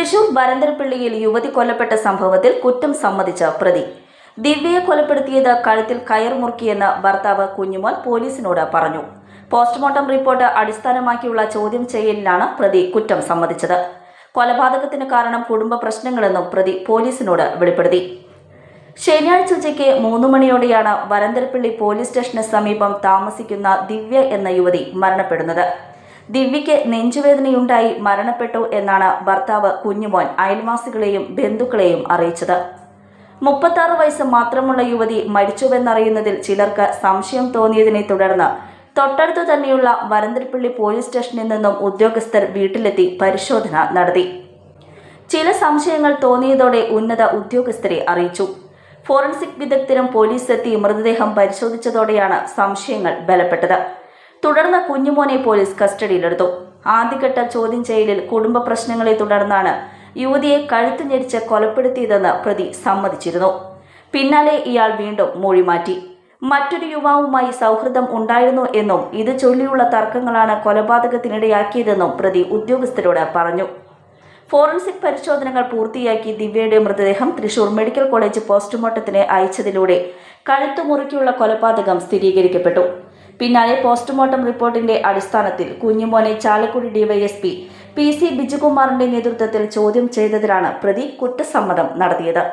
തൃശൂർ വരന്തരപ്പിള്ളിയിൽ യുവതി കൊല്ലപ്പെട്ട സംഭവത്തിൽ കുറ്റം സമ്മതിച്ച പ്രതി. ദിവ്യയെ കൊലപ്പെടുത്തിയത് കഴുത്തിൽ കയർ മുറുക്കിയെന്ന് ഭർത്താവ് കുഞ്ഞുമോൻ പോലീസിനോട് പറഞ്ഞു. പോസ്റ്റ്മോർട്ടം റിപ്പോർട്ട് അടിസ്ഥാനമാക്കിയുള്ള ചോദ്യം ചെയ്യലിലാണ് പ്രതി കുറ്റം സമ്മതിച്ചത്. കൊലപാതകത്തിന് കാരണം കുടുംബ പ്രശ്നങ്ങളെന്നും പ്രതി പോലീസിനോട് വെളിപ്പെടുത്തി. ശനിയാഴ്ച ഉച്ചയ്ക്ക് 3 മണിയോടെയാണ് വരന്തരപ്പിള്ളി പോലീസ് സ്റ്റേഷന് സമീപം താമസിക്കുന്ന ദിവ്യ എന്ന യുവതി മരണപ്പെടുന്നത്. ദിവ്യയ്ക്ക് നെഞ്ചുവേദനയുണ്ടായി മരണപ്പെട്ടു എന്നാണ് ഭർത്താവ് കുഞ്ഞുമോൻ അയൽവാസികളെയും ബന്ധുക്കളെയും അറിയിച്ചത്. 36 വയസ്സ് മാത്രമുള്ള യുവതി മരിച്ചുവെന്നറിയുന്നതിൽ ചിലർക്ക് സംശയം തോന്നിയതിനെ തുടർന്ന് തൊട്ടടുത്തു തന്നെയുള്ള വരന്തരപ്പിള്ളി പോലീസ് സ്റ്റേഷനിൽ നിന്നും ഉദ്യോഗസ്ഥർ വീട്ടിലെത്തി പരിശോധന നടത്തി. ചില സംശയങ്ങൾ തോന്നിയതോടെ ഉന്നത ഉദ്യോഗസ്ഥരെ അറിയിച്ചു. ഫോറൻസിക് വിദഗ്ധരും പോലീസ് എത്തി മൃതദേഹം പരിശോധിച്ചതോടെയാണ് സംശയങ്ങൾ ബലപ്പെട്ടത്. തുടർന്ന് കുഞ്ഞുമോനെ പോലീസ് കസ്റ്റഡിയിലെടുത്തു. ആദ്യഘട്ട ചോദ്യം ചെയ്യലിൽ കുടുംബ പ്രശ്നങ്ങളെ തുടർന്നാണ് യുവതിയെ കഴുത്ത് ഞെരിച്ച് കൊലപ്പെടുത്തിയതെന്ന് പ്രതി സമ്മതിച്ചിരുന്നു. പിന്നാലെ ഇയാൾ വീണ്ടും മൊഴി മാറ്റി. മറ്റൊരു യുവാവുമായി സൗഹൃദം ഉണ്ടായിരുന്നു എന്നും ഇത് ചൊല്ലിയുള്ള തർക്കങ്ങളാണ് കൊലപാതകത്തിനിടയാക്കിയതെന്നും പ്രതി ഉദ്യോഗസ്ഥരോട് പറഞ്ഞു. ഫോറൻസിക് പരിശോധനകൾ പൂർത്തിയാക്കി ദിവ്യയുടെ മൃതദേഹം തൃശൂർ മെഡിക്കൽ കോളേജ് പോസ്റ്റ്മോർട്ടത്തിന് അയച്ചതിലൂടെ കഴുത്തുമുറുക്കിയുള്ള കൊലപാതകം സ്ഥിരീകരിക്കപ്പെട്ടു. പിന്നാലെ പോസ്റ്റ്മോർട്ടം റിപ്പോർട്ടിന്റെ അടിസ്ഥാനത്തിൽ കുഞ്ഞുമോനെ ചാലക്കുടി ഡിവൈഎസ്പി PC ബിജുകുമാറിന്റെ നേതൃത്വത്തിൽ ചോദ്യം ചെയ്തതിലാണ് പ്രതി കുറ്റസമ്മതം നടത്തിയത്.